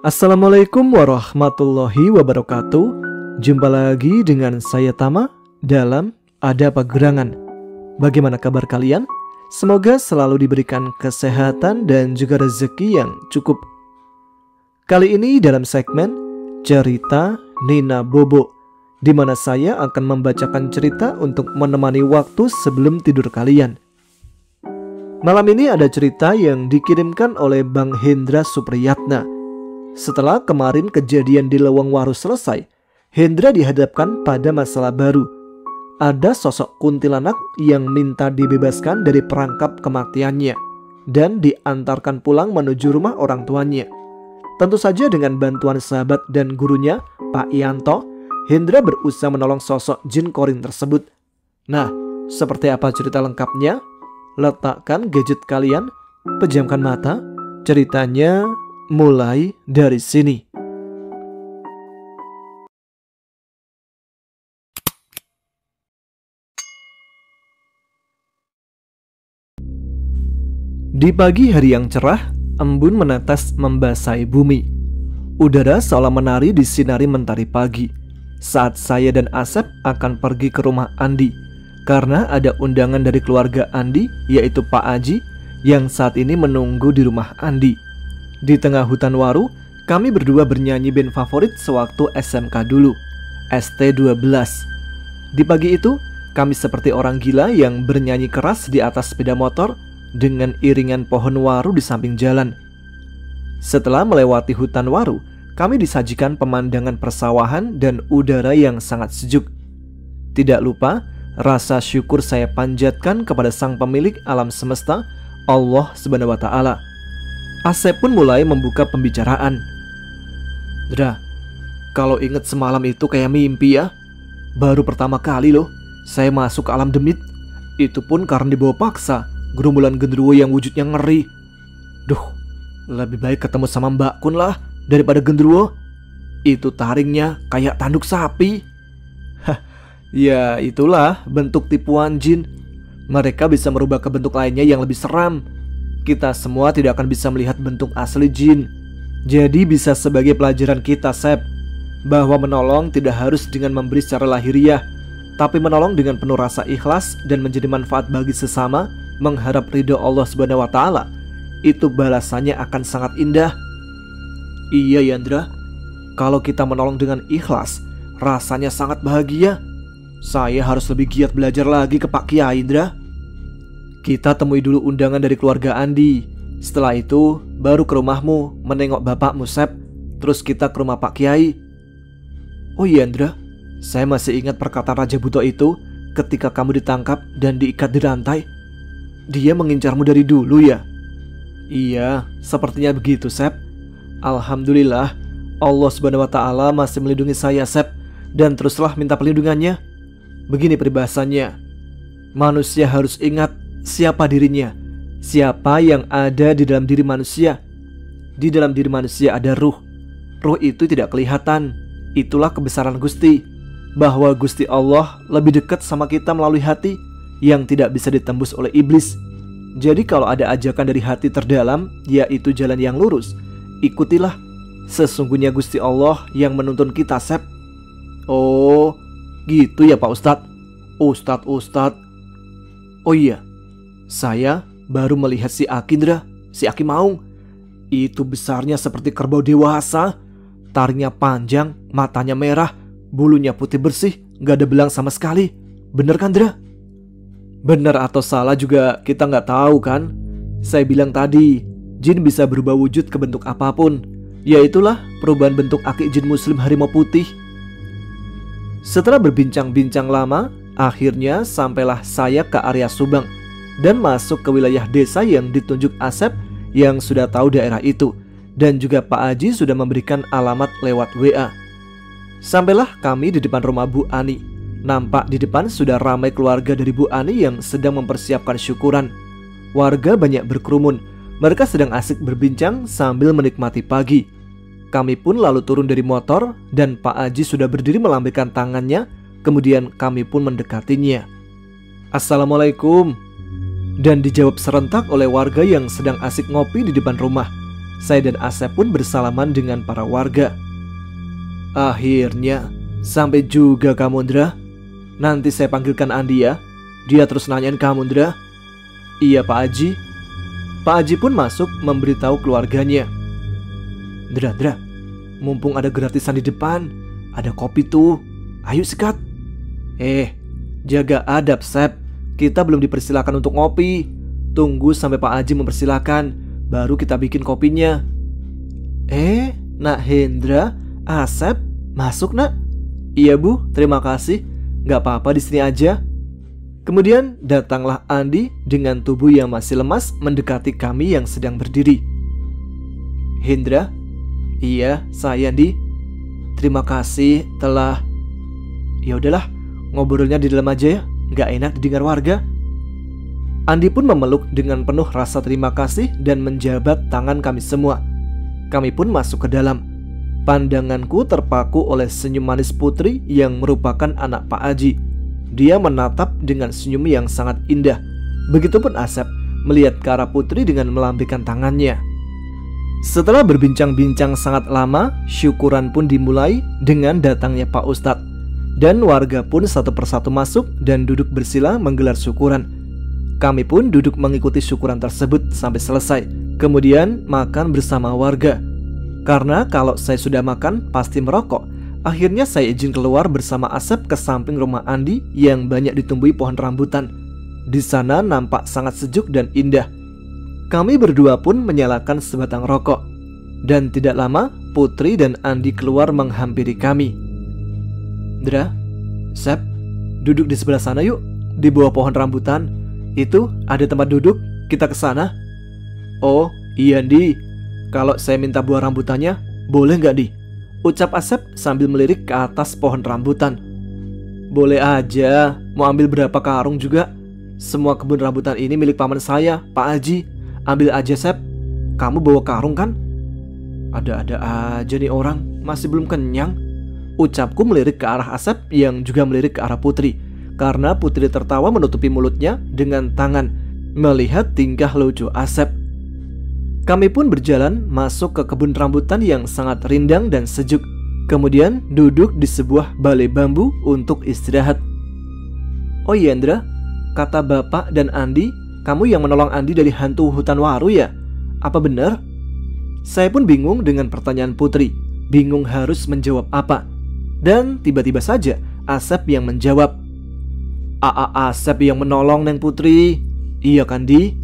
Assalamualaikum warahmatullahi wabarakatuh. Jumpa lagi dengan saya Tama dalam Ada Apa Gerangan. Bagaimana kabar kalian? Semoga selalu diberikan kesehatan dan juga rezeki yang cukup. Kali ini dalam segmen Cerita Nina Bobo, di mana saya akan membacakan cerita untuk menemani waktu sebelum tidur kalian. Malam ini ada cerita yang dikirimkan oleh Bang Hendra Supriyatna. Setelah kemarin kejadian di Leweng Waru selesai, Hendra dihadapkan pada masalah baru. Ada sosok kuntilanak yang minta dibebaskan dari perangkap kematiannya dan diantarkan pulang menuju rumah orang tuanya. Tentu saja dengan bantuan sahabat dan gurunya, Pak Yanto, Hendra berusaha menolong sosok jin korin tersebut. Nah, seperti apa cerita lengkapnya? Letakkan gadget kalian, pejamkan mata, ceritanya mulai dari sini. Di pagi hari yang cerah, embun menetes membasahi bumi. Udara seolah menari disinari mentari pagi. Saat saya dan Asep akan pergi ke rumah Andi, karena ada undangan dari keluarga Andi, yaitu Pak Aji, yang saat ini menunggu di rumah Andi. Di tengah hutan waru, kami berdua bernyanyi band favorit sewaktu SMK dulu, ST12. Di pagi itu, kami seperti orang gila yang bernyanyi keras di atas sepeda motor dengan iringan pohon waru di samping jalan. Setelah melewati hutan waru, kami disajikan pemandangan persawahan dan udara yang sangat sejuk. Tidak lupa, rasa syukur saya panjatkan kepada sang pemilik alam semesta, Allah Subhanahu wa Ta'ala. Asep pun mulai membuka pembicaraan. Dra, kalau inget semalam itu kayak mimpi ya. Baru pertama kali loh saya masuk ke alam demit. Itu pun karena dibawa paksa gerombolan genderuwo yang wujudnya ngeri. Duh, lebih baik ketemu sama Mbak Kun lah daripada genderuwo. Itu taringnya kayak tanduk sapi. Hah, ya itulah bentuk tipuan jin. Mereka bisa merubah ke bentuk lainnya yang lebih seram. Kita semua tidak akan bisa melihat bentuk asli jin. Jadi bisa sebagai pelajaran kita, Sep, bahwa menolong tidak harus dengan memberi secara lahiriah, tapi menolong dengan penuh rasa ikhlas dan menjadi manfaat bagi sesama, mengharap ridho Allah Subhanahu wa Ta'ala. Itu balasannya akan sangat indah. Iya Yandra, kalau kita menolong dengan ikhlas, rasanya sangat bahagia. Saya harus lebih giat belajar lagi ke Pak Kiai, Indra. Kita temui dulu undangan dari keluarga Andi. Setelah itu baru ke rumahmu menengok bapakmu, Sep. Terus kita ke rumah Pak Kiai. Oh iya Indra, saya masih ingat perkataan Raja Buto itu ketika kamu ditangkap dan diikat di rantai. Dia mengincarmu dari dulu ya? Iya, sepertinya begitu, Sep. Alhamdulillah, Allah Subhanahu wa Ta'ala masih melindungi saya, Sep, dan teruslah minta perlindungannya. Begini peribahasanya, manusia harus ingat siapa dirinya, siapa yang ada di dalam diri manusia. Di dalam diri manusia ada ruh. Ruh itu tidak kelihatan. Itulah kebesaran Gusti, bahwa Gusti Allah lebih dekat sama kita melalui hati yang tidak bisa ditembus oleh iblis. Jadi kalau ada ajakan dari hati terdalam, yaitu jalan yang lurus, ikutilah. Sesungguhnya Gusti Allah yang menuntun kita, Sep. Oh, gitu ya Pak Ustadz. Ustadz. Oh iya, saya baru melihat si Akindra, si Aki Maung. Itu besarnya seperti kerbau dewasa. Taringnya panjang, matanya merah, bulunya putih bersih, gak ada belang sama sekali. Bener kan, Dra? Bener atau salah juga kita gak tahu kan. Saya bilang tadi, jin bisa berubah wujud ke bentuk apapun. Yaitulah perubahan bentuk Aki jin muslim harimau putih. Setelah berbincang-bincang lama, akhirnya sampailah saya ke area Subang dan masuk ke wilayah desa yang ditunjuk Asep yang sudah tahu daerah itu, dan juga Pak Haji sudah memberikan alamat lewat WA. Sampailah kami di depan rumah Bu Ani. Nampak di depan sudah ramai keluarga dari Bu Ani yang sedang mempersiapkan syukuran. Warga banyak berkerumun. Mereka sedang asik berbincang sambil menikmati pagi. Kami pun lalu turun dari motor dan Pak Haji sudah berdiri melambaikan tangannya. Kemudian kami pun mendekatinya. Assalamualaikum. Dan dijawab serentak oleh warga yang sedang asik ngopi di depan rumah. Saya dan Asep pun bersalaman dengan para warga. Akhirnya sampai juga kamu, Ndra. Nanti saya panggilkan Andi ya. Dia terus nanyain kamu, Ndra. Iya Pak Haji. Pak Haji pun masuk memberitahu keluarganya. Ndra, mumpung ada gratisan di depan, ada kopi tuh. Ayo sikat. Jaga adab, Sep. Kita belum dipersilakan untuk ngopi. Tunggu sampai Pak Haji mempersilakan, baru kita bikin kopinya. Nak Hendra, Asep, masuk nak. Iya Bu, terima kasih. Gak apa-apa di sini aja. Kemudian datanglah Andi dengan tubuh yang masih lemas mendekati kami yang sedang berdiri. Hendra? Iya, saya Andi. Terima kasih telah... Ya udahlah, ngobrolnya di dalam aja ya. Gak enak didengar warga. Andi pun memeluk dengan penuh rasa terima kasih dan menjabat tangan kami semua. Kami pun masuk ke dalam. Pandanganku terpaku oleh senyum manis Putri yang merupakan anak Pak Haji. Dia menatap dengan senyum yang sangat indah. Begitupun Asep melihat ke arah Putri dengan melambaikan tangannya. Setelah berbincang-bincang sangat lama, syukuran pun dimulai dengan datangnya Pak Ustadz. Dan warga pun satu persatu masuk dan duduk bersila menggelar syukuran. Kami pun duduk mengikuti syukuran tersebut sampai selesai. Kemudian makan bersama warga. Karena kalau saya sudah makan pasti merokok, akhirnya saya izin keluar bersama Asep ke samping rumah Andi yang banyak ditumbuhi pohon rambutan. Di sana nampak sangat sejuk dan indah. Kami berdua pun menyalakan sebatang rokok. Dan tidak lama Putri dan Andi keluar menghampiri kami. Ndra, Sep, duduk di sebelah sana yuk. Di bawah pohon rambutan itu ada tempat duduk, kita ke sana. Oh iya Andi, kalau saya minta buah rambutannya boleh nggak Di? Ucap Asep sambil melirik ke atas pohon rambutan. Boleh aja, mau ambil berapa karung juga. Semua kebun rambutan ini milik paman saya, Pak Haji. Ambil aja Sep. Kamu bawa karung kan? Ada-ada aja nih orang, masih belum kenyang. Ucapku melirik ke arah Asep yang juga melirik ke arah Putri. Karena Putri tertawa menutupi mulutnya dengan tangan melihat tingkah lucu Asep. Kami pun berjalan masuk ke kebun rambutan yang sangat rindang dan sejuk. Kemudian duduk di sebuah balai bambu untuk istirahat. Oh iya Indra, kata Bapak dan Andi, kamu yang menolong Andi dari hantu hutan waru ya? Apa benar? Saya pun bingung dengan pertanyaan Putri. Bingung harus menjawab apa. Dan tiba-tiba saja Asep yang menjawab. Asep yang menolong Neng Putri. Iya kan Di?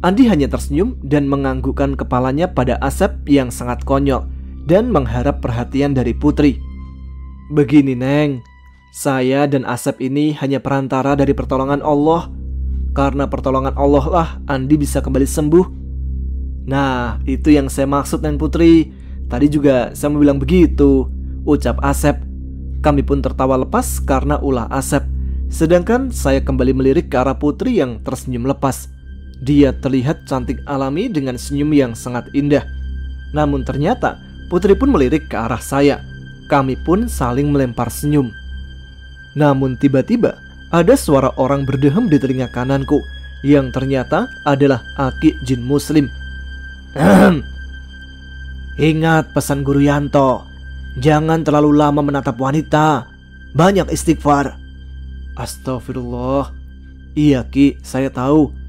Andi hanya tersenyum dan menganggukkan kepalanya pada Asep yang sangat konyol dan mengharap perhatian dari Putri. Begini Neng, saya dan Asep ini hanya perantara dari pertolongan Allah. Karena pertolongan Allah lah Andi bisa kembali sembuh. Nah itu yang saya maksud Neng Putri. Tadi juga saya mau bilang begitu, ucap Asep. Kami pun tertawa lepas karena ulah Asep. Sedangkan saya kembali melirik ke arah Putri yang tersenyum lepas. Dia terlihat cantik alami dengan senyum yang sangat indah. Namun ternyata Putri pun melirik ke arah saya. Kami pun saling melempar senyum. Namun tiba-tiba ada suara orang berdehem di telinga kananku, yang ternyata adalah Aki Jin Muslim. Ingat pesan Guru Yanto, jangan terlalu lama menatap wanita. Banyak istighfar. Astagfirullah. Iya Ki, saya tahu.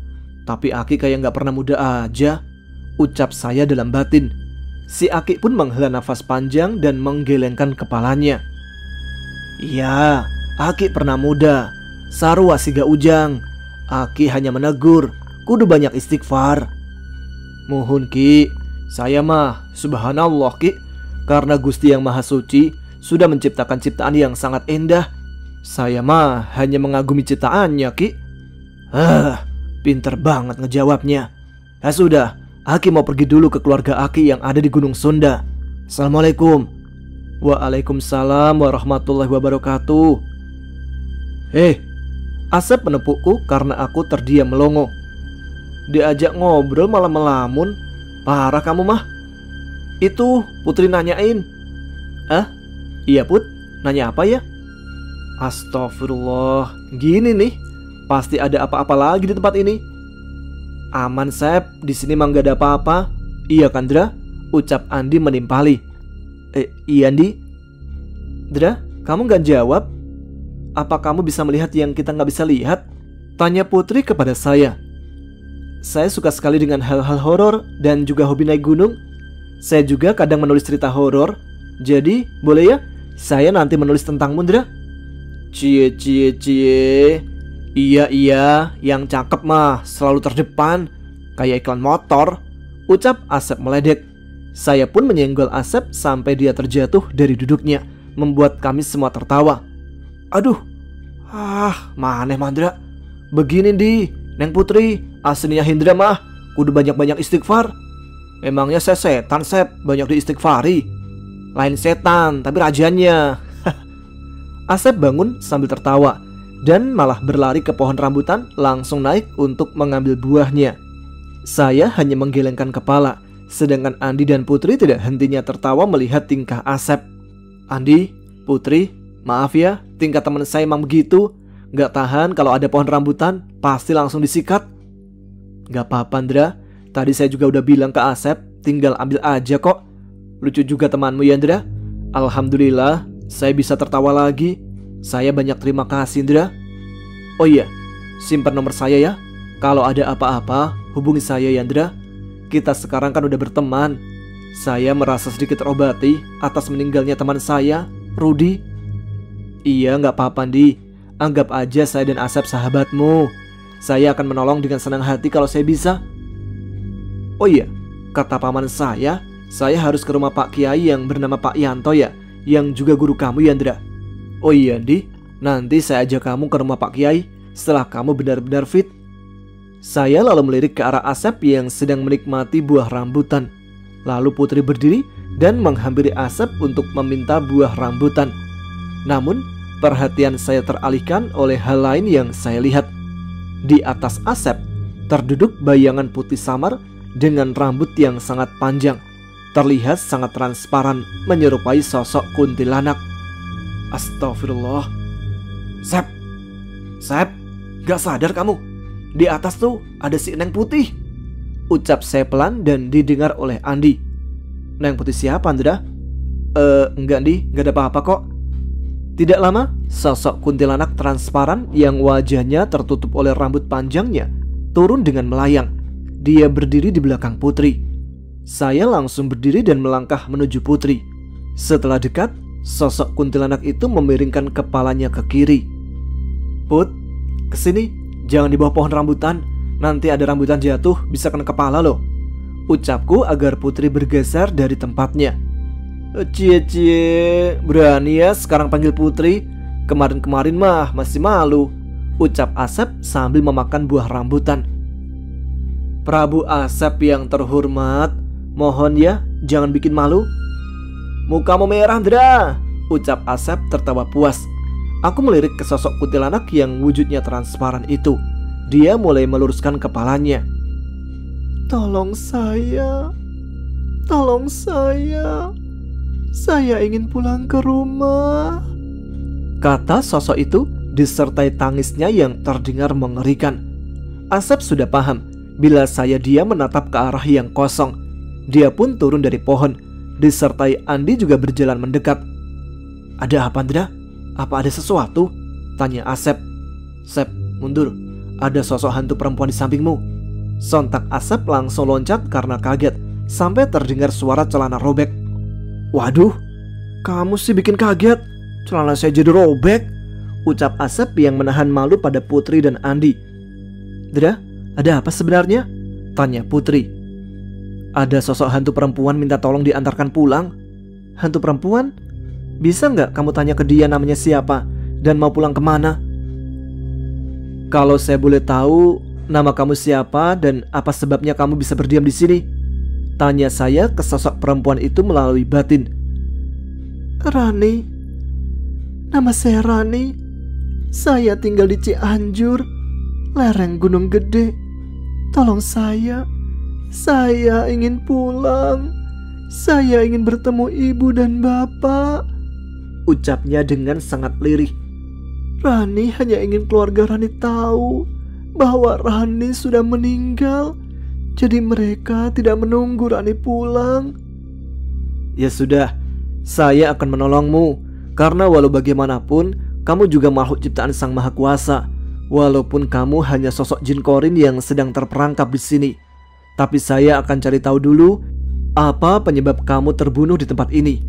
Tapi Aki kayak gak pernah muda aja, ucap saya dalam batin. Si Aki pun menghela nafas panjang dan menggelengkan kepalanya. Iya, Aki pernah muda. Sarua siga ujang. Aki hanya menegur, kudu banyak istighfar. Mohon Ki, saya mah subhanallah Ki, karena Gusti yang Maha Suci sudah menciptakan ciptaan yang sangat indah. Saya mah hanya mengagumi ciptaannya Ki. Pinter banget ngejawabnya. Ya sudah, Aki mau pergi dulu ke keluarga Aki yang ada di Gunung Sunda. Assalamualaikum. Waalaikumsalam warahmatullahi wabarakatuh. Asep menepukku karena aku terdiam melongo. Diajak ngobrol malah melamun. Parah kamu mah. Itu Putri nanyain. Iya Put, nanya apa ya? Astagfirullah, gini nih, pasti ada apa-apa lagi di tempat ini. Aman Sep, di sini mah gak ada apa-apa. Iya kan Dra? ucap Andi menimpali. Iya Andi. Dra, kamu gak jawab? Apa kamu bisa melihat yang kita gak bisa lihat? Tanya Putri kepada saya. Saya suka sekali dengan hal-hal horor dan juga hobi naik gunung. Saya juga kadang menulis cerita horor. Jadi boleh ya saya nanti menulis tentang Dra? Cie. Iya, yang cakep mah selalu terdepan, kayak iklan motor, ucap Asep meledek. Saya pun menyenggol Asep sampai dia terjatuh dari duduknya, membuat kami semua tertawa. Aduh, maneh Mandra. Begini di, Neng Putri, aslinya Hindra mah kudu banyak-banyak istighfar. Emangnya saya setan Sep, banyak diistighfari. Lain setan, tapi rajanya. Asep bangun sambil tertawa dan malah berlari ke pohon rambutan, langsung naik untuk mengambil buahnya. Saya hanya menggelengkan kepala, sedangkan Andi dan Putri tidak hentinya tertawa melihat tingkah Asep. Andi, Putri, maaf ya, tingkah teman saya emang begitu. Gak tahan kalau ada pohon rambutan, pasti langsung disikat. Gak apa-apa Ndra, tadi saya juga udah bilang ke Asep, tinggal ambil aja kok. Lucu juga temanmu ya Ndra. Alhamdulillah, saya bisa tertawa lagi. Saya banyak terima kasih Ndra. Oh iya, simpan nomor saya ya. Kalau ada apa-apa, hubungi saya ya Ndra. Kita sekarang kan udah berteman. Saya merasa sedikit terobati atas meninggalnya teman saya, Rudi. Iya, gak apa-apa Ndi. Anggap aja saya dan Asep sahabatmu. Saya akan menolong dengan senang hati kalau saya bisa. Oh iya, kata paman saya harus ke rumah Pak Kiai yang bernama Pak Yanto ya, yang juga guru kamu ya Ndra. Oh iya Ndi, nanti saya ajak kamu ke rumah Pak Kiai setelah kamu benar-benar fit. Saya lalu melirik ke arah Asep yang sedang menikmati buah rambutan. Lalu Putri berdiri dan menghampiri Asep untuk meminta buah rambutan. Namun perhatian saya teralihkan oleh hal lain yang saya lihat. Di atas Asep terduduk bayangan putih samar dengan rambut yang sangat panjang, terlihat sangat transparan, menyerupai sosok kuntilanak. Astagfirullah. Sep, gak sadar kamu? Di atas tuh ada si Neng Putih, ucap saya pelan dan didengar oleh Andi. Neng Putih siapa Andra? Enggak Andi, gak ada apa-apa kok. Tidak lama, sosok kuntilanak transparan yang wajahnya tertutup oleh rambut panjangnya turun dengan melayang. Dia berdiri di belakang Putri. Saya langsung berdiri dan melangkah menuju Putri. Setelah dekat, sosok kuntilanak itu memiringkan kepalanya ke kiri. Put, kesini, jangan di bawah pohon rambutan. Nanti ada rambutan jatuh, bisa kena kepala loh, ucapku agar Putri bergeser dari tempatnya. Cie, berani ya sekarang panggil Putri. Kemarin-kemarin mah masih malu, ucap Asep sambil memakan buah rambutan. Prabu Asep yang terhormat, mohon ya jangan bikin malu. Mukamu merah Ndra, ucap Asep tertawa puas. Aku melirik ke sosok kuntilanak yang wujudnya transparan itu. Dia mulai meluruskan kepalanya. Tolong saya, saya ingin pulang ke rumah, kata sosok itu disertai tangisnya yang terdengar mengerikan. Asep sudah paham bila saya dia menatap ke arah yang kosong. Dia pun turun dari pohon, disertai Andi juga berjalan mendekat. Ada apa Ndra? Apa ada sesuatu? Tanya Asep. Sep, mundur. Ada sosok hantu perempuan di sampingmu. Sontak Asep langsung loncat karena kaget sampai terdengar suara celana robek. Waduh, kamu sih bikin kaget. Celana saya jadi robek, ucap Asep yang menahan malu pada Putri dan Andi. Ndra, ada apa sebenarnya? Tanya Putri. Ada sosok hantu perempuan minta tolong diantarkan pulang. Hantu perempuan? Bisa nggak kamu tanya ke dia namanya siapa dan mau pulang kemana? Kalau saya boleh tahu nama kamu siapa dan apa sebabnya kamu bisa berdiam di sini? Tanya saya ke sosok perempuan itu melalui batin. Rani, nama saya Rani. Saya tinggal di Cianjur, lereng Gunung Gede. Tolong saya ingin pulang. Saya ingin bertemu ibu dan bapak, ucapnya dengan sangat lirih. Rani hanya ingin keluarga Rani tahu bahwa Rani sudah meninggal. Jadi mereka tidak menunggu Rani pulang. Ya sudah, saya akan menolongmu. Karena walau bagaimanapun, kamu juga makhluk ciptaan Sang Maha Kuasa. Walaupun kamu hanya sosok jin korin yang sedang terperangkap di sini. Tapi saya akan cari tahu dulu apa penyebab kamu terbunuh di tempat ini.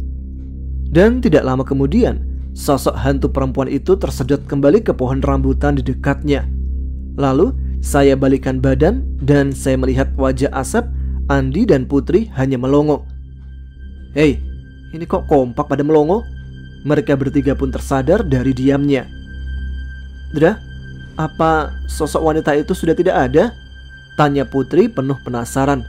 Dan tidak lama kemudian, sosok hantu perempuan itu tersedot kembali ke pohon rambutan di dekatnya. Lalu, saya balikkan badan dan saya melihat wajah Asep, Andi, dan Putri hanya melongo. Hei, ini kok kompak pada melongo? Mereka bertiga pun tersadar dari diamnya. Dra, apa sosok wanita itu sudah tidak ada? Tanya Putri penuh penasaran.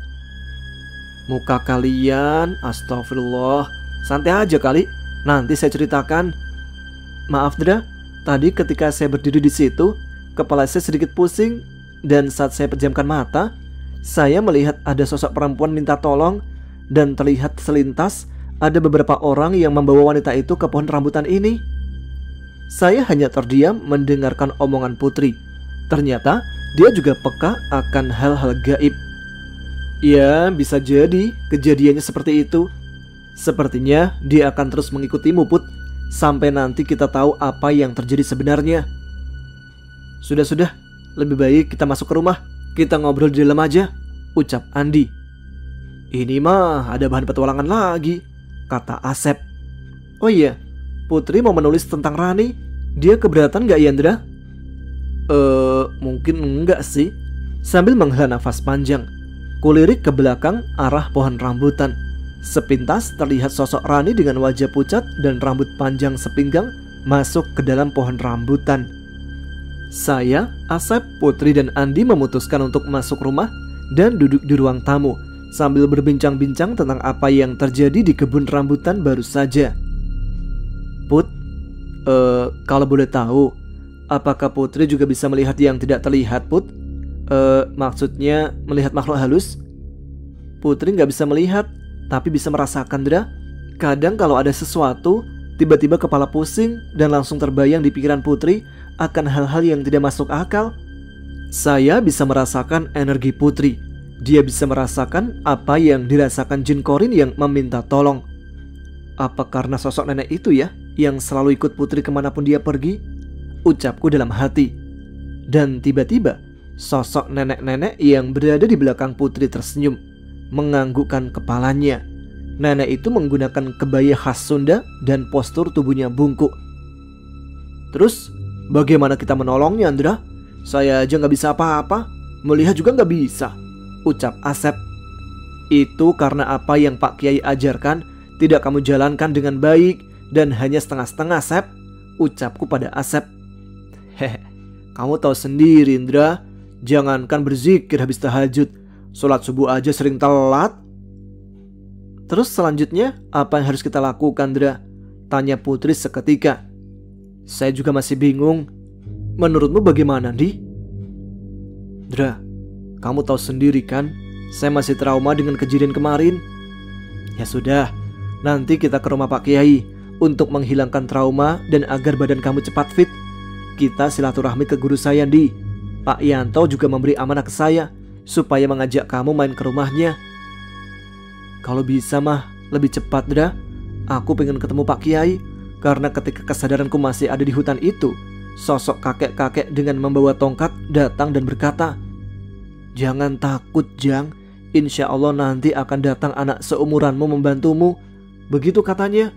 Muka kalian, astagfirullah. Santai aja kali, nanti saya ceritakan. Maaf Dra, tadi ketika saya berdiri di situ, kepala saya sedikit pusing. Dan saat saya pejamkan mata, saya melihat ada sosok perempuan minta tolong. Dan terlihat selintas ada beberapa orang yang membawa wanita itu ke pohon rambutan ini. Saya hanya terdiam mendengarkan omongan Putri. Ternyata dia juga peka akan hal-hal gaib. Ya, bisa jadi kejadiannya seperti itu. Sepertinya dia akan terus mengikutimu, Put, sampai nanti kita tahu apa yang terjadi sebenarnya. Sudah, lebih baik kita masuk ke rumah. Kita ngobrol di dalam aja, ucap Andi. Ini mah ada bahan petualangan lagi, kata Asep. Oh iya, Putri mau menulis tentang Rani. Dia keberatan gak Yandra? Mungkin enggak sih. Sambil menghela nafas panjang, kulirik ke belakang arah pohon rambutan. Sepintas terlihat sosok Rani dengan wajah pucat dan rambut panjang sepinggang masuk ke dalam pohon rambutan. Saya, Asep, Putri, dan Andi memutuskan untuk masuk rumah dan duduk di ruang tamu sambil berbincang-bincang tentang apa yang terjadi di kebun rambutan baru saja. Put, kalau boleh tahu, apakah Putri juga bisa melihat yang tidak terlihat, Put? Maksudnya melihat makhluk halus? Putri nggak bisa melihat, tapi bisa merasakan, Dra. Kadang kalau ada sesuatu, tiba-tiba kepala pusing dan langsung terbayang di pikiran Putri akan hal-hal yang tidak masuk akal. Saya bisa merasakan energi Putri. Dia bisa merasakan apa yang dirasakan jin korin yang meminta tolong. Apa karena sosok nenek itu ya, yang selalu ikut Putri kemanapun dia pergi? Ucapku dalam hati. Dan tiba-tiba sosok nenek-nenek yang berada di belakang Putri tersenyum, menganggukkan kepalanya. Nenek itu menggunakan kebaya khas Sunda dan postur tubuhnya bungkuk. Terus, bagaimana kita menolongnya, Andra? Saya aja gak bisa apa-apa, melihat juga gak bisa, ucap Asep. Itu karena apa yang Pak Kiai ajarkan tidak kamu jalankan dengan baik dan hanya setengah-setengah, Sep, ucapku pada Asep. Hehe, kamu tahu sendiri, Indra. Jangankan berzikir habis tahajud, sholat subuh aja sering telat. Terus selanjutnya apa yang harus kita lakukan, Dra? Tanya Putri seketika. Saya juga masih bingung. Menurutmu bagaimana, Di? Dra, kamu tahu sendiri kan, saya masih trauma dengan kejadian kemarin. Ya sudah, nanti kita ke rumah Pak Kiai untuk menghilangkan trauma dan agar badan kamu cepat fit. Kita silaturahmi ke guru saya, Di. Pak Yanto juga memberi amanah ke saya supaya mengajak kamu main ke rumahnya. Kalau bisa mah lebih cepat, Dra. Aku pengen ketemu Pak Kiai. Karena ketika kesadaranku masih ada di hutan itu, sosok kakek-kakek dengan membawa tongkat datang dan berkata, "Jangan takut, Jang. Insya Allah nanti akan datang anak seumuranmu membantumu." Begitu katanya.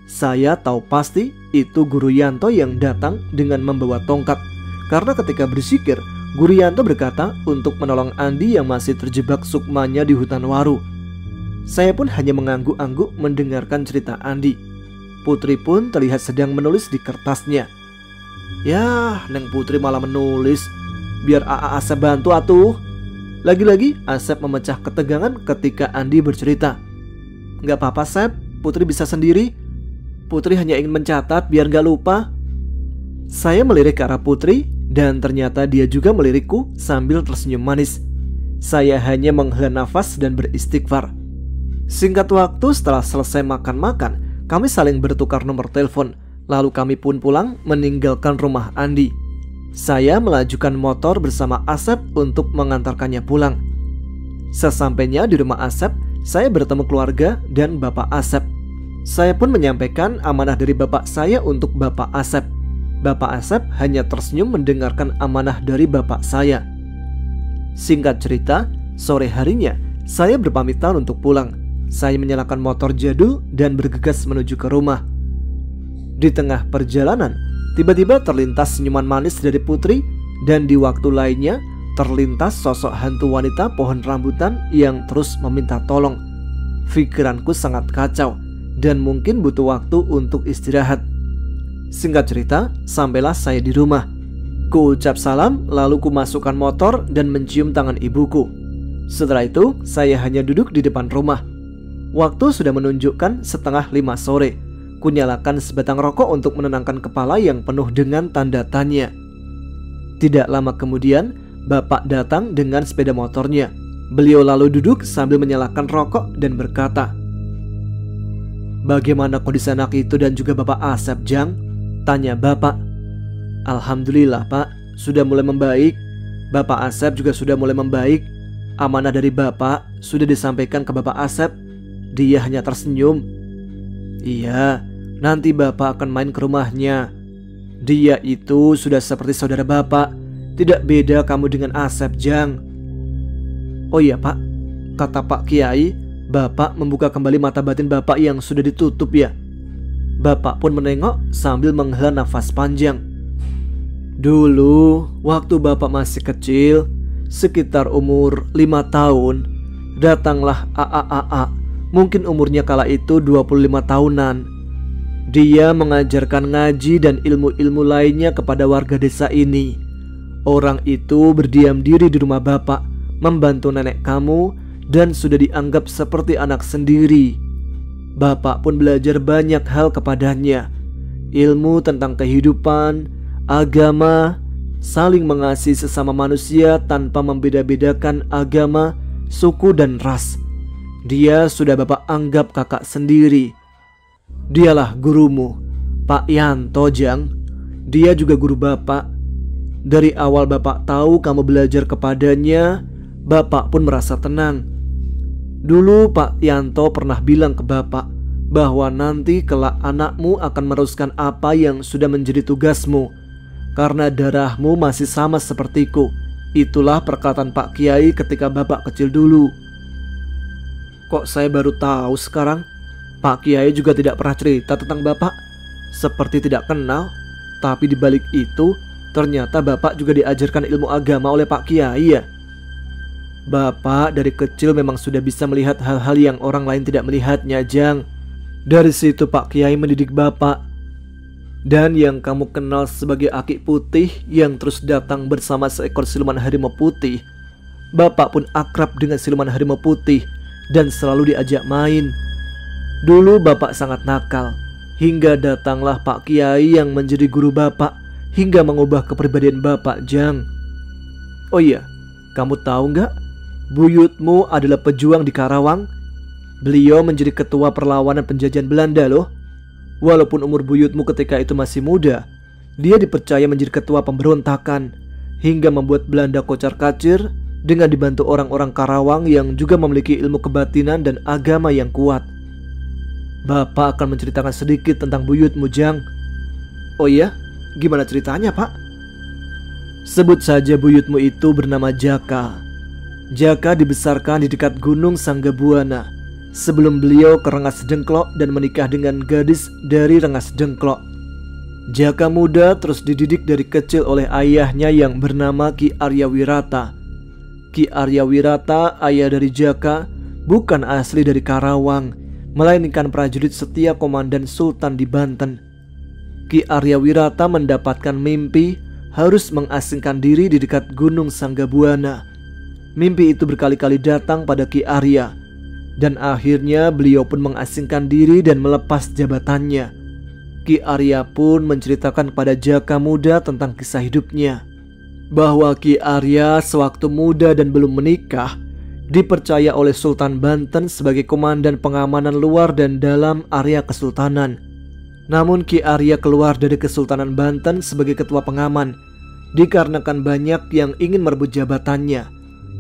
Saya tahu pasti itu Guru Yanto yang datang dengan membawa tongkat. Karena ketika berzikir, Guru Yanto berkata untuk menolong Andi yang masih terjebak sukmanya di hutan waru. Saya pun hanya mengangguk-angguk mendengarkan cerita Andi. Putri pun terlihat sedang menulis di kertasnya. Yah, Neng Putri malah menulis. Biar AA Asep bantu atuh. Lagi-lagi Asep memecah ketegangan ketika Andi bercerita. Gak apa-apa, Sep, Putri bisa sendiri. Putri hanya ingin mencatat biar gak lupa. Saya melirik ke arah Putri dan ternyata dia juga melirikku sambil tersenyum manis. Saya hanya menghela nafas dan beristighfar. Singkat waktu setelah selesai makan-makan, kami saling bertukar nomor telepon. Lalu kami pun pulang meninggalkan rumah Andi. Saya melajukan motor bersama Asep untuk mengantarkannya pulang. Sesampainya di rumah Asep, saya bertemu keluarga dan Bapak Asep. Saya pun menyampaikan amanah dari bapak saya untuk Bapak Asep. Bapak Asep hanya tersenyum mendengarkan amanah dari bapak saya. Singkat cerita, sore harinya saya berpamitan untuk pulang. Saya menyalakan motor jadul dan bergegas menuju ke rumah. Di tengah perjalanan, tiba-tiba terlintas senyuman manis dari Putri, dan di waktu lainnya terlintas sosok hantu wanita pohon rambutan yang terus meminta tolong. Pikiranku sangat kacau dan mungkin butuh waktu untuk istirahat. Singkat cerita, sampailah saya di rumah. Ku ucap salam, lalu ku masukkan motor dan mencium tangan ibuku. Setelah itu, saya hanya duduk di depan rumah. Waktu sudah menunjukkan setengah 5 sore. Ku nyalakan sebatang rokok untuk menenangkan kepala yang penuh dengan tanda tanya. Tidak lama kemudian, Bapak datang dengan sepeda motornya. Beliau lalu duduk sambil menyalakan rokok dan berkata, "Bagaimana kondisi anak itu dan juga Bapak Asep, Jang?" tanya Bapak. "Alhamdulillah Pak, sudah mulai membaik. Bapak Asep juga sudah mulai membaik. Amanah dari Bapak sudah disampaikan ke Bapak Asep. Dia hanya tersenyum." "Iya, nanti Bapak akan main ke rumahnya. Dia itu sudah seperti saudara Bapak. Tidak beda kamu dengan Asep, Jang." "Oh iya Pak," kata Pak Kiai, "Bapak membuka kembali mata batin Bapak yang sudah ditutup ya?" Bapak pun menengok sambil menghela nafas panjang. "Dulu waktu Bapak masih kecil, sekitar umur 5 tahun, datanglah AA. Mungkin umurnya kala itu 25 tahunan. Dia mengajarkan ngaji dan ilmu-ilmu lainnya kepada warga desa ini. Orang itu berdiam diri di rumah Bapak, membantu nenek kamu, dan sudah dianggap seperti anak sendiri. Bapak pun belajar banyak hal kepadanya. Ilmu tentang kehidupan, agama, saling mengasihi sesama manusia tanpa membeda-bedakan agama, suku, dan ras. Dia sudah Bapak anggap kakak sendiri. Dialah gurumu, Pak Yanto, Jang. Dia juga guru Bapak. Dari awal Bapak tahu kamu belajar kepadanya, Bapak pun merasa tenang. Dulu Pak Yanto pernah bilang ke Bapak bahwa nanti kelak anakmu akan meneruskan apa yang sudah menjadi tugasmu, karena darahmu masih sama sepertiku. Itulah perkataan Pak Kiai ketika Bapak kecil dulu." "Kok saya baru tahu sekarang? Pak Kiai juga tidak pernah cerita tentang Bapak. Seperti tidak kenal. Tapi di balik itu, ternyata Bapak juga diajarkan ilmu agama oleh Pak Kiai ya?" "Bapak dari kecil memang sudah bisa melihat hal-hal yang orang lain tidak melihatnya, Jang. Dari situ Pak Kiai mendidik Bapak. Dan yang kamu kenal sebagai Aki Putih yang terus datang bersama seekor siluman harimau putih, Bapak pun akrab dengan siluman harimau putih dan selalu diajak main. Dulu Bapak sangat nakal, hingga datanglah Pak Kiai yang menjadi guru Bapak hingga mengubah kepribadian Bapak, Jang. Oh iya, kamu tahu nggak? Buyutmu adalah pejuang di Karawang. Beliau menjadi ketua perlawanan penjajahan Belanda loh. Walaupun umur buyutmu ketika itu masih muda, dia dipercaya menjadi ketua pemberontakan hingga membuat Belanda kocar-kacir dengan dibantu orang-orang Karawang yang juga memiliki ilmu kebatinan dan agama yang kuat. Bapak akan menceritakan sedikit tentang buyutmu, Jang." "Oh iya? Gimana ceritanya, Pak?" "Sebut saja buyutmu itu bernama Jaka. Jaka dibesarkan di dekat Gunung Sanggabuana sebelum beliau ke Rengas Dengklok dan menikah dengan gadis dari Rengas Dengklok. Jaka muda terus dididik dari kecil oleh ayahnya yang bernama Ki Arya Wirata. Ki Arya Wirata, ayah dari Jaka, bukan asli dari Karawang, melainkan prajurit setia komandan Sultan di Banten. Ki Arya Wirata mendapatkan mimpi harus mengasingkan diri di dekat Gunung Sanggabuana. Mimpi itu berkali-kali datang pada Ki Arya, dan akhirnya beliau pun mengasingkan diri dan melepas jabatannya. Ki Arya pun menceritakan kepada Jaka muda tentang kisah hidupnya, bahwa Ki Arya sewaktu muda dan belum menikah dipercaya oleh Sultan Banten sebagai komandan pengamanan luar dan dalam area kesultanan. Namun Ki Arya keluar dari Kesultanan Banten sebagai ketua pengaman dikarenakan banyak yang ingin merebut jabatannya.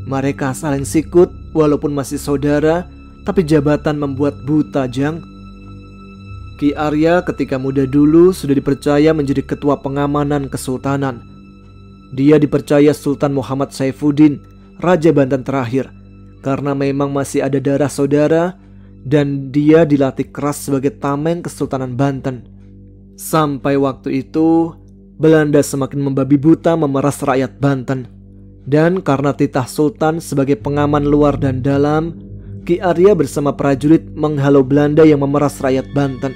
Mereka saling sikut walaupun masih saudara, tapi jabatan membuat buta, Jang. Ki Arya ketika muda dulu sudah dipercaya menjadi ketua pengamanan kesultanan. Dia dipercaya Sultan Muhammad Saifuddin, Raja Banten terakhir, karena memang masih ada darah saudara, dan dia dilatih keras sebagai tameng Kesultanan Banten. Sampai waktu itu, Belanda semakin membabi buta memeras rakyat Banten. Dan karena titah Sultan sebagai pengaman luar dan dalam, Ki Arya bersama prajurit menghalau Belanda yang memeras rakyat Banten.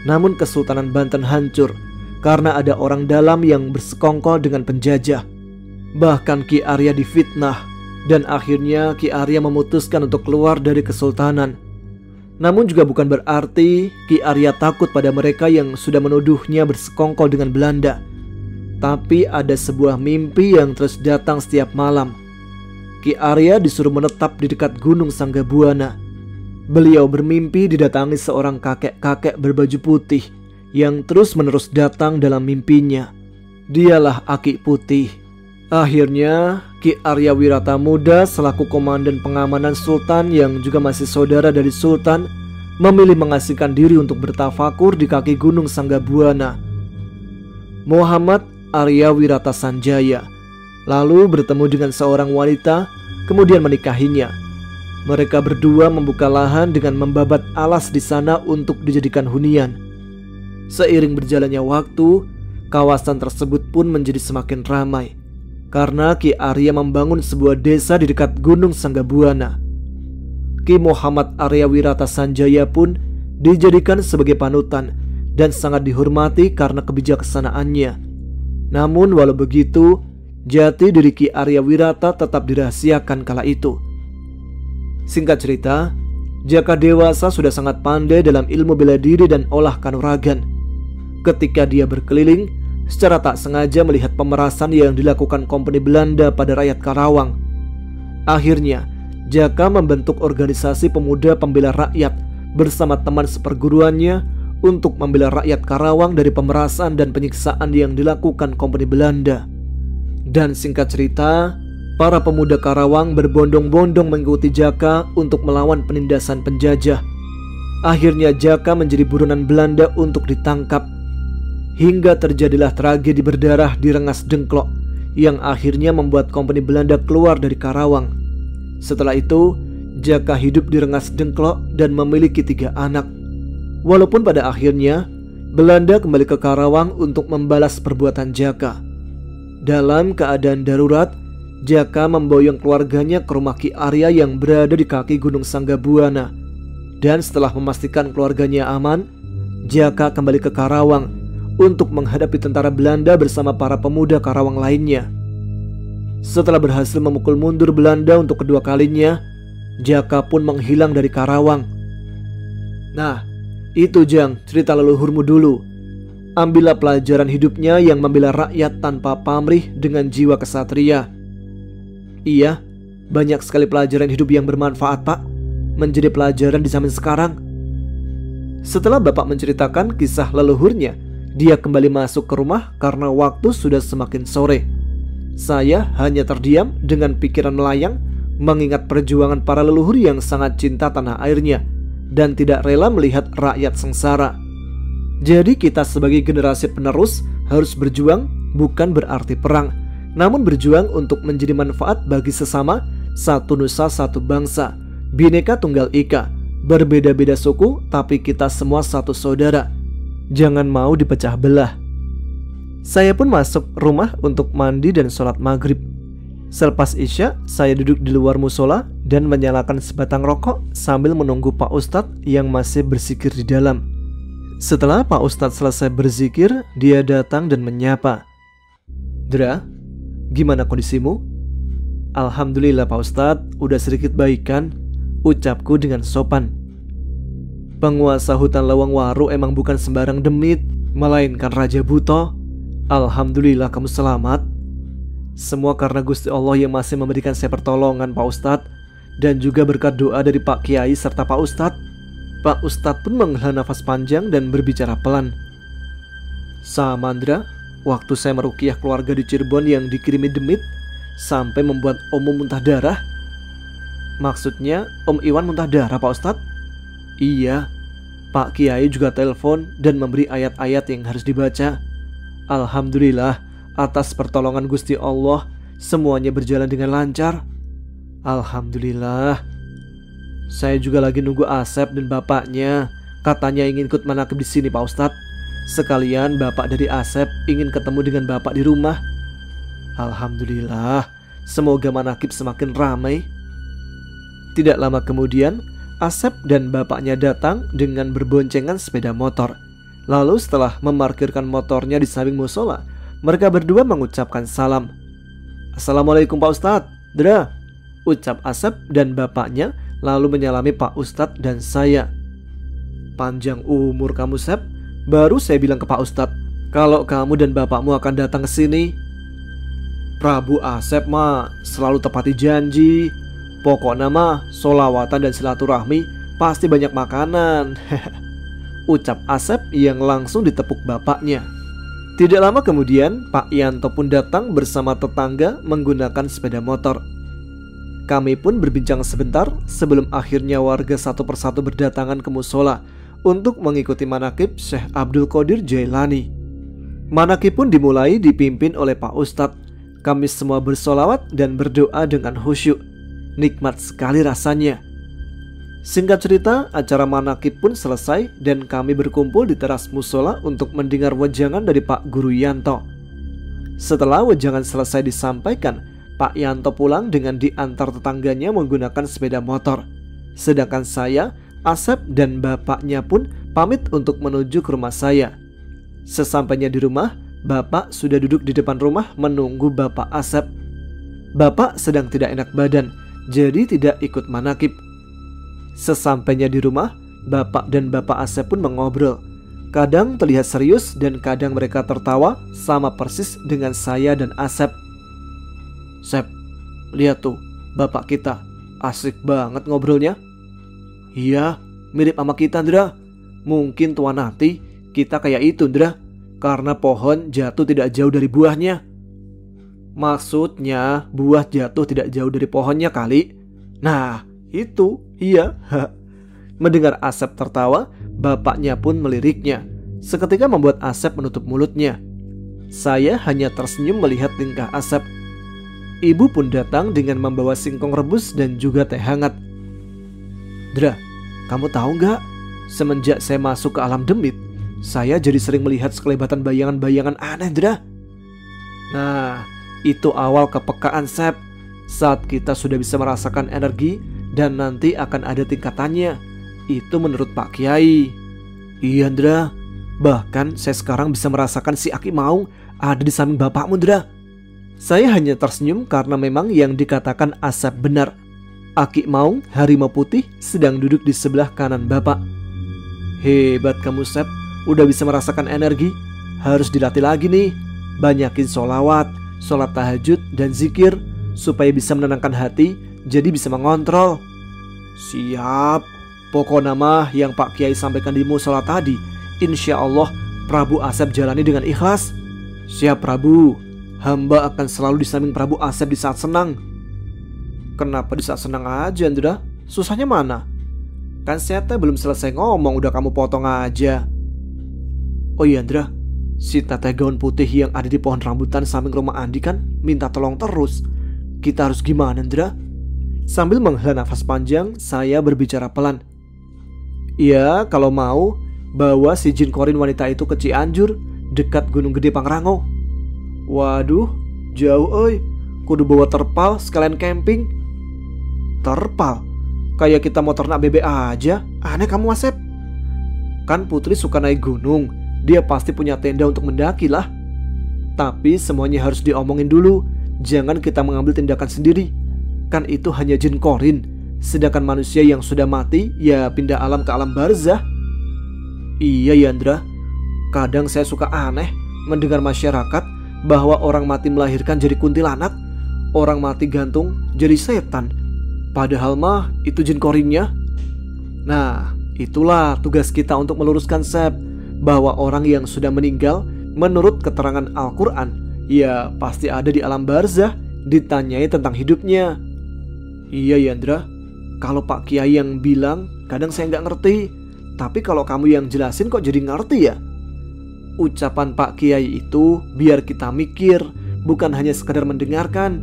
Namun Kesultanan Banten hancur karena ada orang dalam yang bersekongkol dengan penjajah. Bahkan Ki Arya difitnah, dan akhirnya Ki Arya memutuskan untuk keluar dari kesultanan. Namun juga bukan berarti Ki Arya takut pada mereka yang sudah menuduhnya bersekongkol dengan Belanda. Tapi ada sebuah mimpi yang terus datang setiap malam. Ki Arya disuruh menetap di dekat Gunung Sanggabuana. Beliau bermimpi didatangi seorang kakek-kakek berbaju putih yang terus-menerus datang dalam mimpinya. Dialah Aki Putih. Akhirnya Ki Arya Wirata Muda selaku komandan pengamanan Sultan yang juga masih saudara dari Sultan memilih mengasingkan diri untuk bertafakur di kaki Gunung Sanggabuana. Muhammad Arya Wirata Sanjaya lalu bertemu dengan seorang wanita, kemudian menikahinya. Mereka berdua membuka lahan dengan membabat alas di sana untuk dijadikan hunian. Seiring berjalannya waktu, kawasan tersebut pun menjadi semakin ramai karena Ki Arya membangun sebuah desa di dekat Gunung Sanggabuana. Ki Muhammad Arya Wirata Sanjaya pun dijadikan sebagai panutan dan sangat dihormati karena kebijaksanaannya. Namun walau begitu, jati diri Ki Arya Wirata tetap dirahasiakan kala itu. Singkat cerita, Jaka dewasa sudah sangat pandai dalam ilmu bela diri dan olah kanuragan. Ketika dia berkeliling, secara tak sengaja melihat pemerasan yang dilakukan kompeni Belanda pada rakyat Karawang. Akhirnya, Jaka membentuk organisasi pemuda pembela rakyat bersama teman seperguruannya untuk membela rakyat Karawang dari pemerasan dan penyiksaan yang dilakukan kompeni Belanda. Dan singkat cerita, para pemuda Karawang berbondong-bondong mengikuti Jaka untuk melawan penindasan penjajah. Akhirnya Jaka menjadi buronan Belanda untuk ditangkap. Hingga terjadilah tragedi berdarah di Rengas Dengklok yang akhirnya membuat kompeni Belanda keluar dari Karawang. Setelah itu, Jaka hidup di Rengas Dengklok dan memiliki 3 anak. Walaupun pada akhirnya Belanda kembali ke Karawang untuk membalas perbuatan Jaka. Dalam keadaan darurat, Jaka memboyong keluarganya ke rumah Ki Arya yang berada di kaki Gunung Sanggabuana. Dan setelah memastikan keluarganya aman, Jaka kembali ke Karawang untuk menghadapi tentara Belanda bersama para pemuda Karawang lainnya. Setelah berhasil memukul mundur Belanda untuk kedua kalinya, Jaka pun menghilang dari Karawang. Nah, itu Jang, cerita leluhurmu dulu. Ambillah pelajaran hidupnya yang membela rakyat tanpa pamrih dengan jiwa kesatria. Iya, banyak sekali pelajaran hidup yang bermanfaat, Pak. Menjadi pelajaran di zaman sekarang. Setelah Bapak menceritakan kisah leluhurnya, dia kembali masuk ke rumah karena waktu sudah semakin sore. Saya hanya terdiam dengan pikiran melayang, mengingat perjuangan para leluhur yang sangat cinta tanah airnya dan tidak rela melihat rakyat sengsara. Jadi kita sebagai generasi penerus harus berjuang, bukan berarti perang, namun berjuang untuk menjadi manfaat bagi sesama, satu nusa satu bangsa, Bhinneka Tunggal Ika, berbeda-beda suku tapi kita semua satu saudara. Jangan mau dipecah belah. Saya pun masuk rumah untuk mandi dan sholat maghrib. Selepas Isya, saya duduk di luar musola dan menyalakan sebatang rokok sambil menunggu Pak Ustadz yang masih berzikir di dalam. Setelah Pak Ustadz selesai berzikir, dia datang dan menyapa. Dra, gimana kondisimu? Alhamdulillah Pak Ustadz, udah sedikit baikan, ucapku dengan sopan. Penguasa hutan Lawang Waru emang bukan sembarang demit, melainkan Raja Buto. Alhamdulillah kamu selamat. Semua karena Gusti Allah yang masih memberikan saya pertolongan Pak Ustadz, dan juga berkat doa dari Pak Kiai serta Pak Ustadz. Pak Ustadz pun menghela nafas panjang dan berbicara pelan. Samandra, waktu saya meruqyah keluarga di Cirebon yang dikirimi demit sampai membuat Omo muntah darah. Maksudnya Om Iwan muntah darah Pak Ustadz? Iya, Pak Kiai juga telepon dan memberi ayat-ayat yang harus dibaca. Alhamdulillah, atas pertolongan Gusti Allah, semuanya berjalan dengan lancar. Alhamdulillah. Saya juga lagi nunggu Asep dan bapaknya. Katanya ingin ikut manakib di sini Pak Ustadz. Sekalian bapak dari Asep ingin ketemu dengan bapak di rumah. Alhamdulillah, semoga manakib semakin ramai. Tidak lama kemudian, Asep dan bapaknya datang dengan berboncengan sepeda motor. Lalu setelah memarkirkan motornya di samping musola, mereka berdua mengucapkan salam. Assalamualaikum Pak Ustadz. Dra, ucap Asep dan bapaknya, lalu menyalami Pak Ustadz dan saya. Panjang umur kamu Sep. Baru saya bilang ke Pak Ustadz kalau kamu dan bapakmu akan datang ke sini. Prabu Asep mah selalu tepati janji. Pokoknya mah solawatan dan silaturahmi pasti banyak makanan. Ucap Asep yang langsung ditepuk bapaknya. Tidak lama kemudian Pak Yanto pun datang bersama tetangga menggunakan sepeda motor. Kami pun berbincang sebentar sebelum akhirnya warga satu persatu berdatangan ke musola untuk mengikuti manakib Syekh Abdul Qadir Jailani. Manakib pun dimulai dipimpin oleh Pak Ustadz. Kami semua bersolawat dan berdoa dengan khusyuk. Nikmat sekali rasanya. Singkat cerita, acara manakib pun selesai dan kami berkumpul di teras musola untuk mendengar wejangan dari Pak Guru Yanto. Setelah wejangan selesai disampaikan, Pak Yanto pulang dengan diantar tetangganya menggunakan sepeda motor. Sedangkan saya, Asep dan bapaknya pun pamit untuk menuju ke rumah saya. Sesampainya di rumah, bapak sudah duduk di depan rumah menunggu bapak Asep. Bapak sedang tidak enak badan, jadi tidak ikut manakib. Sesampainya di rumah, bapak dan bapak Asep pun mengobrol. Kadang terlihat serius dan kadang mereka tertawa sama persis dengan saya dan Asep. Sep, lihat tuh, bapak kita asik banget ngobrolnya. Iya, mirip sama kita, Ndra. Mungkin tua nanti kita kayak itu, Ndra, karena pohon jatuh tidak jauh dari buahnya. Maksudnya buah jatuh tidak jauh dari pohonnya kali. Nah, itu, iya. Mendengar Asep tertawa, bapaknya pun meliriknya. Seketika membuat Asep menutup mulutnya. Saya hanya tersenyum melihat tingkah Asep. Ibu pun datang dengan membawa singkong rebus dan juga teh hangat. Dra, kamu tahu gak? Semenjak saya masuk ke alam demit, saya jadi sering melihat sekelebatan bayangan-bayangan aneh, Dra. Nah, itu awal kepekaan Sep. Saat kita sudah bisa merasakan energi dan nanti akan ada tingkatannya. Itu menurut Pak Kiai. Iya, Dra. Bahkan saya sekarang bisa merasakan si Aki Maung ada di samping bapakmu, Dra. Saya hanya tersenyum karena memang yang dikatakan Asep benar. Aki Maung, harimau putih, sedang duduk di sebelah kanan bapak. Hebat kamu Sep, udah bisa merasakan energi. Harus dilatih lagi nih. Banyakin sholawat, sholat tahajud dan zikir supaya bisa menenangkan hati, jadi bisa mengontrol. Siap. Pokoknya mah yang Pak Kiai sampaikan di musola tadi, insya Allah Prabu Asep jalani dengan ikhlas. Siap Prabu. Hamba akan selalu di samping Prabu Asep di saat senang. Kenapa di saat senang aja, Ndra? Susahnya mana? Kan saya belum selesai ngomong udah kamu potong aja. Oh iya, Ndra. Si teteh gaun putih yang ada di pohon rambutan samping rumah Andi kan minta tolong terus. Kita harus gimana, Ndra? Sambil menghela nafas panjang, saya berbicara pelan. Iya, kalau mau, bawa si jin korin wanita itu ke Cianjur, dekat Gunung Gede Pangrango. Waduh, jauh oi. Kudu bawa terpal sekalian camping. Terpal? Kayak kita mau ternak bebek aja. Aneh kamu Asep. Kan Putri suka naik gunung, dia pasti punya tenda untuk mendaki lah. Tapi semuanya harus diomongin dulu. Jangan kita mengambil tindakan sendiri. Kan itu hanya jin korin. Sedangkan manusia yang sudah mati, ya pindah alam ke alam barzah. Iya Yandra, kadang saya suka aneh mendengar masyarakat bahwa orang mati melahirkan jadi kuntilanak, orang mati gantung jadi setan. Padahal mah itu jin korinnya. Nah, itulah tugas kita untuk meluruskan Sep, bahwa orang yang sudah meninggal menurut keterangan Al-Quran, ya pasti ada di alam barzah, ditanyai tentang hidupnya. Iya Yandra, Kalau Pak Kiai yang bilang kadang saya nggak ngerti, tapi kalau kamu yang jelasin kok jadi ngerti ya? Ucapan Pak Kiai itu biar kita mikir, bukan hanya sekedar mendengarkan.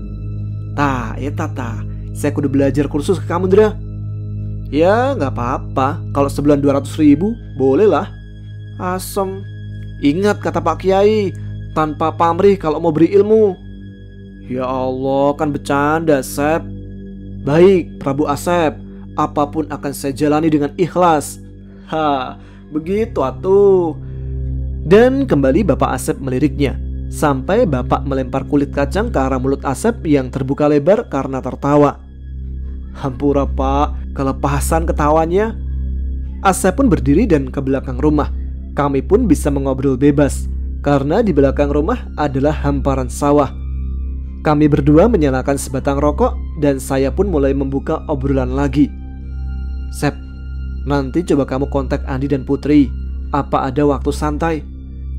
Tata, saya kudu belajar kursus ke kamu, Dra. Ya nggak apa-apa, kalau sebulan 200.000 boleh lah. Asem. Ingat kata Pak Kiai, tanpa pamrih kalau mau beri ilmu. Ya Allah, kan bercanda, Sep. Baik, Prabu Asep, apapun akan saya jalani dengan ikhlas. Begitu atuh. Dan kembali Bapak Asep meliriknya, sampai Bapak melempar kulit kacang ke arah mulut Asep yang terbuka lebar karena tertawa. Hampura Pak, kelepasan ketawanya. Asep pun berdiri dan ke belakang rumah. Kami pun bisa mengobrol bebas, karena di belakang rumah adalah hamparan sawah. Kami berdua menyalakan sebatang rokok dan saya pun mulai membuka obrolan lagi. Sep, nanti coba kamu kontak Andi dan Putri. Apa ada waktu santai?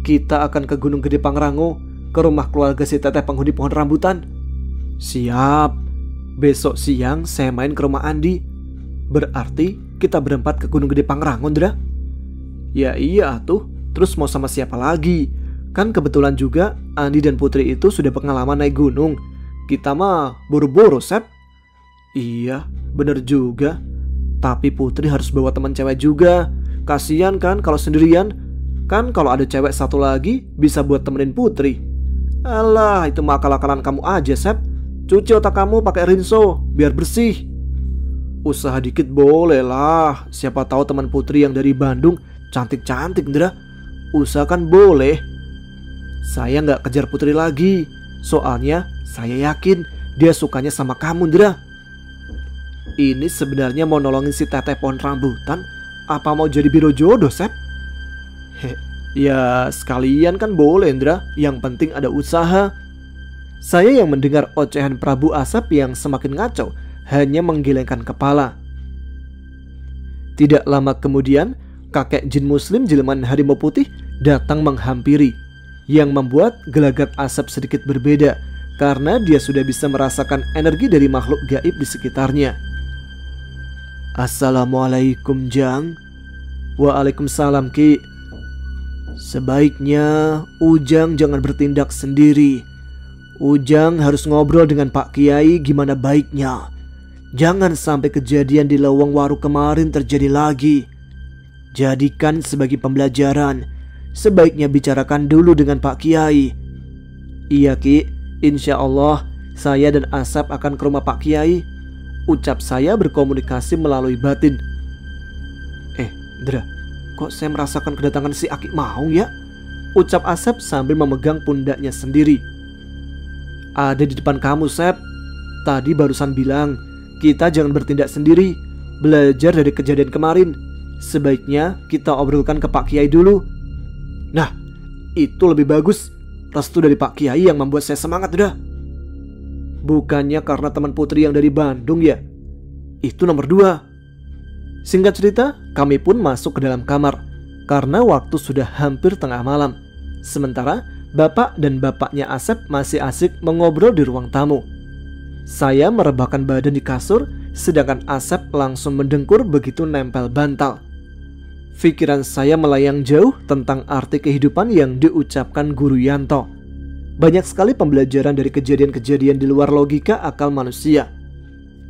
Kita akan ke Gunung Gede Pangrango, ke rumah keluarga si Teteh penghuni pohon rambutan. Siap. Besok siang saya main ke rumah Andi. Berarti kita berempat ke Gunung Gede Pangrango, Dra? Ya iya tuh. Terus mau sama siapa lagi? Kan kebetulan juga Andi dan Putri itu sudah pengalaman naik gunung. Kita mah buru-buru, Sep. Iya, bener juga. Tapi Putri harus bawa teman cewek juga. Kasian kan kalau sendirian. Kan kalau ada cewek satu lagi bisa buat temenin Putri. Alah, itu mah akal-akalan kamu aja, Sep. Cuci otak kamu pakai rinso biar bersih. Usaha dikit boleh lah. Siapa tahu teman Putri yang dari Bandung cantik-cantik, Dra. Usahakan boleh. Saya nggak kejar Putri lagi. Soalnya saya yakin dia sukanya sama kamu, Dra. Ini sebenarnya mau nolongin si Teteh pohon rambutan, apa mau jadi biro jodoh, Sep? Ya sekalian kan boleh, Dra. Yang penting ada usaha. Saya yang mendengar ocehan Prabu Asep yang semakin ngaco hanya menggelengkan kepala. Tidak lama kemudian, kakek jin muslim jilman harimau putih datang menghampiri, yang membuat gelagat Asep sedikit berbeda karena dia sudah bisa merasakan energi dari makhluk gaib di sekitarnya. Assalamualaikum, Jang. Waalaikumsalam, Ki. Sebaiknya Ujang jangan bertindak sendiri. Ujang harus ngobrol dengan Pak Kiai gimana baiknya. Jangan sampai kejadian di lowong waru kemarin terjadi lagi. Jadikan sebagai pembelajaran. Sebaiknya bicarakan dulu dengan Pak Kiai. Iya, Ki, insya Allah saya dan Asep akan ke rumah Pak Kiai. Ucap saya berkomunikasi melalui batin. Dra, kok saya merasakan kedatangan si Aki Maung ya? Ucap Asep sambil memegang pundaknya sendiri. Ada di depan kamu, Sep. Tadi barusan bilang kita jangan bertindak sendiri. Belajar dari kejadian kemarin. Sebaiknya kita obrolkan ke Pak Kiai dulu. Nah, itu lebih bagus. Restu dari Pak Kiai yang membuat saya semangat, dah. Bukannya karena teman Putri yang dari Bandung ya? Itu nomor 2. Singkat cerita, kami pun masuk ke dalam kamar karena waktu sudah hampir tengah malam. Sementara bapak dan bapaknya Asep masih asik mengobrol di ruang tamu. Saya merebahkan badan di kasur, sedangkan Asep langsung mendengkur begitu nempel bantal. Pikiran saya melayang jauh tentang arti kehidupan yang diucapkan Guru Yanto. Banyak sekali pembelajaran dari kejadian-kejadian di luar logika akal manusia.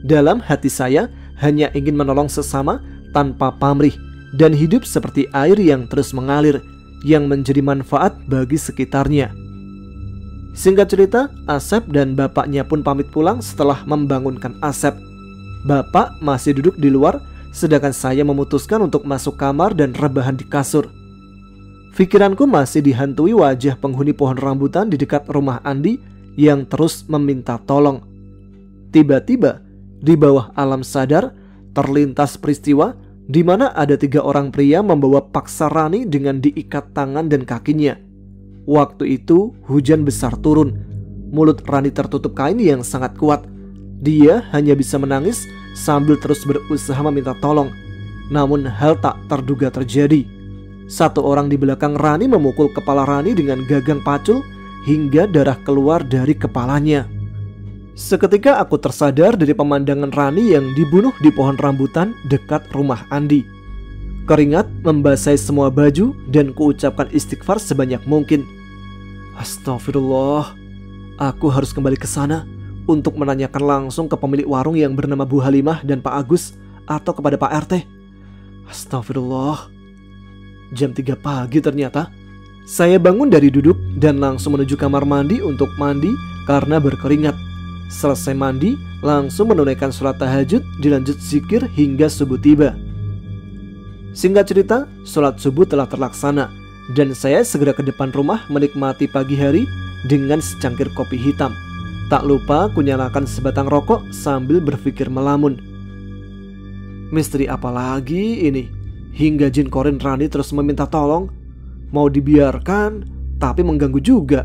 Dalam hati saya hanya ingin menolong sesama tanpa pamrih dan hidup seperti air yang terus mengalir, yang menjadi manfaat bagi sekitarnya. Singkat cerita, Asep dan bapaknya pun pamit pulang setelah membangunkan Asep. Bapak masih duduk di luar, sedangkan saya memutuskan untuk masuk kamar dan rebahan di kasur. Pikiranku masih dihantui wajah penghuni pohon rambutan di dekat rumah Andi yang terus meminta tolong. Tiba-tiba, di bawah alam sadar, terlintas peristiwa di mana ada 3 orang pria membawa paksa Rani dengan diikat tangan dan kakinya. Waktu itu hujan besar turun. Mulut Rani tertutup kain yang sangat kuat. Dia hanya bisa menangis sambil terus berusaha meminta tolong. Namun hal tak terduga terjadi. 1 orang di belakang Rani memukul kepala Rani dengan gagang pacul hingga darah keluar dari kepalanya. Seketika aku tersadar dari pemandangan Rani yang dibunuh di pohon rambutan dekat rumah Andi. Keringat membasahi semua baju dan kuucapkan istighfar sebanyak mungkin. Astagfirullah, aku harus kembali ke sana untuk menanyakan langsung ke pemilik warung yang bernama Bu Halimah dan Pak Agus atau kepada Pak RT. Astagfirullah. Jam 3 pagi ternyata. Saya bangun dari duduk dan langsung menuju kamar mandi untuk mandi karena berkeringat. Selesai mandi, langsung menunaikan sholat tahajud, dilanjut zikir hingga subuh tiba. Singkat cerita, sholat subuh telah terlaksana dan saya segera ke depan rumah menikmati pagi hari dengan secangkir kopi hitam. Tak lupa kunyalakan sebatang rokok sambil berpikir melamun. Misteri apa lagi ini? Hingga jin korin Rani terus meminta tolong. Mau dibiarkan, tapi mengganggu juga.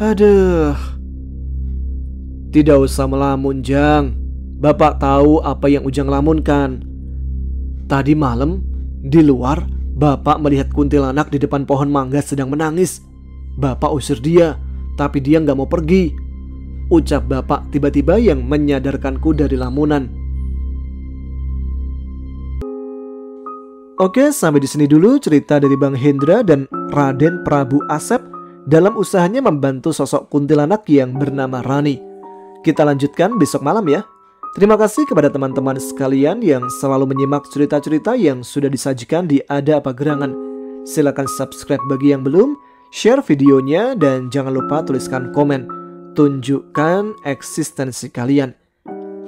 Aduh. Tidak usah melamun, Jang. Bapak tahu apa yang Ujang lamunkan. Tadi malam, di luar, Bapak melihat kuntilanak di depan pohon mangga sedang menangis. Bapak usir dia, tapi dia nggak mau pergi. Ucap Bapak tiba-tiba yang menyadarkanku dari lamunan. Oke, sampai di sini dulu cerita dari Bang Hendra dan Raden Prabu Asep dalam usahanya membantu sosok kuntilanak yang bernama Rani. Kita lanjutkan besok malam ya. Terima kasih kepada teman-teman sekalian yang selalu menyimak cerita-cerita yang sudah disajikan di Ada Apa Gerangan. Silakan subscribe bagi yang belum, share videonya, dan jangan lupa tuliskan komen. Tunjukkan eksistensi kalian.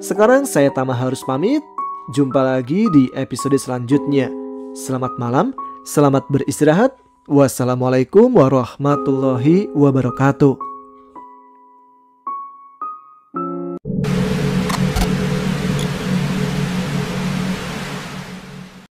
Sekarang saya Tama harus pamit. Jumpa lagi di episode selanjutnya. Selamat malam, selamat beristirahat. Wassalamualaikum warahmatullahi wabarakatuh.